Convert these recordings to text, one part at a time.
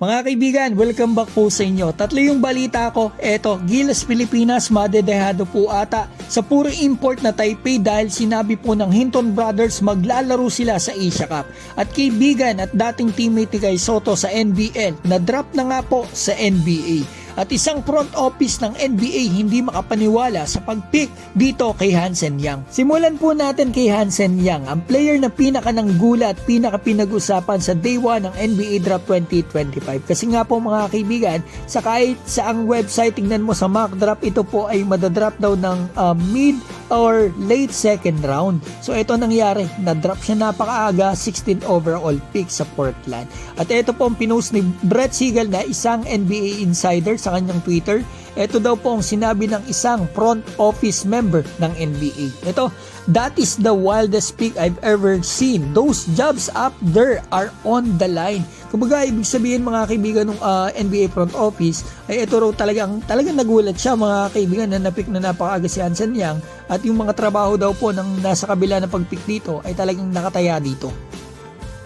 Mga kaibigan, welcome back po sa inyo. Tatlo yung balita ko. Eto, Gilas Pilipinas madedehado po ata sa puro import na Taipei dahil sinabi po ng Hinton Brothers maglalaro sila sa Asia Cup. At kaibigan at dating teammate ni Kai Sotto sa NBL na drop na nga po sa NBA. At isang front office ng NBA hindi makapaniwala sa pag-pick dito kay Hansen Yang. Simulan po natin kay Hansen Yang, ang player na pinaka nanggulat at pinaka pinag-usapan sa day 1 ng NBA Draft 2025. Kasi nga po mga kaibigan, sa kahit saang website tingnan mo sa mock draft, ito po ay madadraft daw ng mid or late second round. So ito nangyari, na-drop siya napakaaga, 16th overall pick sa Portland. At ito po ang pinost ni Brett Siegel na isang NBA insider sa kanyang Twitter. Ito daw po ang sinabi ng isang front office member ng NBA. Ito, that is the wildest pick I've ever seen. Those jobs up there are on the line. Kumbaga, ibig sabihin mga kaibigan ng NBA front office, ay ito raw talagang nagulat siya mga kaibigan na napick na napakaaga si Hansen Yang, at yung mga trabaho daw po ng nasa kabila na pagpick dito ay talagang nakataya dito.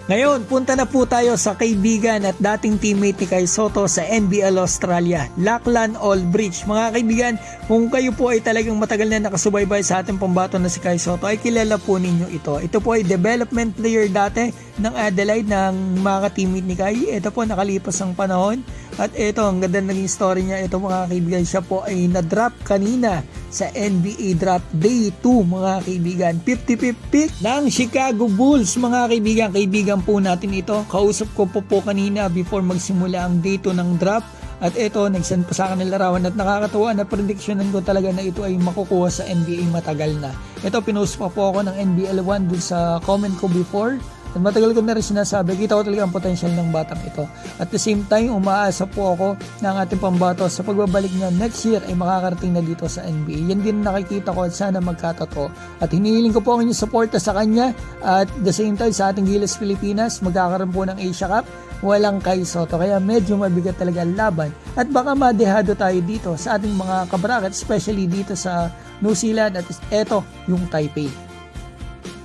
Ngayon, punta na po tayo sa kaibigan at dating teammate ni Kai Sotto sa NBL Australia, Lachlan Aldridge. Mga kaibigan, kung kayo po ay talagang matagal na nakasubaybay sa ating pambato na si Kai Sotto, ay kilala po ninyo ito. Ito po ay development player dati ng Adelaide ng mga teammate ni Kai. Ito po nakalipas ang panahon. At ito, ang ganda naging story niya. Ito mga kaibigan, siya po ay na-drop kanina sa NBA Draft Day 2 mga kaibigan. 55th pick ng Chicago Bulls mga kaibigan. Kaibigan po natin ito. Kausap ko po kanina before magsimula ang Day 2 ng draft. At ito, nagsend pa sa akin ng larawan at nakakatuwa na prediksyonan ko talaga na ito ay makukuha sa NBA matagal na. Ito, pinost pa po ako ng NBL 1 dun sa comment ko before. At matagal ko na rin sinasabi, kita ko talaga ang potential ng batang ito. At the same time, umaasa po ako na ang ating pambato sa pagbabalik niya next year ay makakarating na dito sa NBA. Yan din nakikita ko at sana magkatotoo. At hinihiling ko po ang inyong suporta sa kanya. At the same time, sa ating Gilas Pilipinas, magkakaroon po ng Asia Cup. Walang Kai Sotto, kaya medyo mabigat talaga ang laban. At baka madehado tayo dito sa ating mga kabraket, especially dito sa New Zealand at eto, yung Taipei.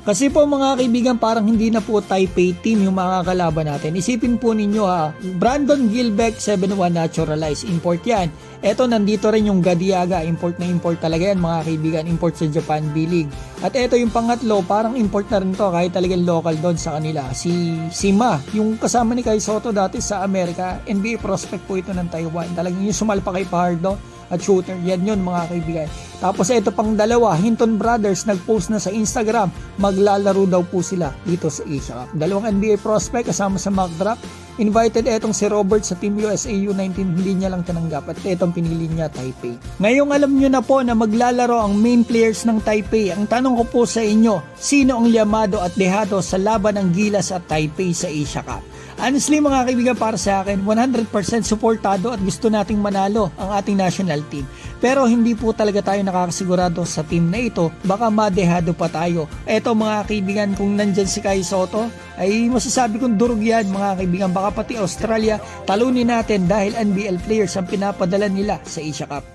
Kasi po mga kaibigan, parang hindi na po Taipei team yung mga kalaban natin. Isipin po ninyo Brandon Gilbeck 7-1 naturalized, import yan. Eto, nandito rin yung Gadiaga, import na import talaga yan mga kaibigan, import sa Japan B-League. At eto yung pangatlo, parang import na rin to kahit talagang local doon sa kanila. Si Ma, yung kasama ni Kai Sotto dati sa Amerika, NBA prospect po ito ng Taiwan. Talagang yung sumalpa kay Fajardo at shooter, yan yun mga kaibigan. Tapos ito pang dalawa, Hinton Brothers nag-post na sa Instagram, maglalaro daw po sila dito sa Asia Cup. Dalawang NBA prospect kasama sa mock draft. Invited etong si Robert sa Team USA U19, hindi niya lang tinanggap at etong pinili niya Taipei. Ngayong alam nyo na po na maglalaro ang main players ng Taipei. Ang tanong ko po sa inyo, sino ang llamado at dehado sa laban ng Gilas at Taipei sa Asia Cup? Honestly mga kaibigan, para sa akin 100% suportado at gusto nating manalo ang ating national team. Pero hindi po talaga tayo nakakasigurado sa team na ito, baka madehado pa tayo. Eto mga kaibigan, kung nandyan si Kai Sotto, ay masasabi kong durog yan mga kaibigan. Baka pati Australia talunin natin dahil NBL players ang pinapadala nila sa Asia Cup.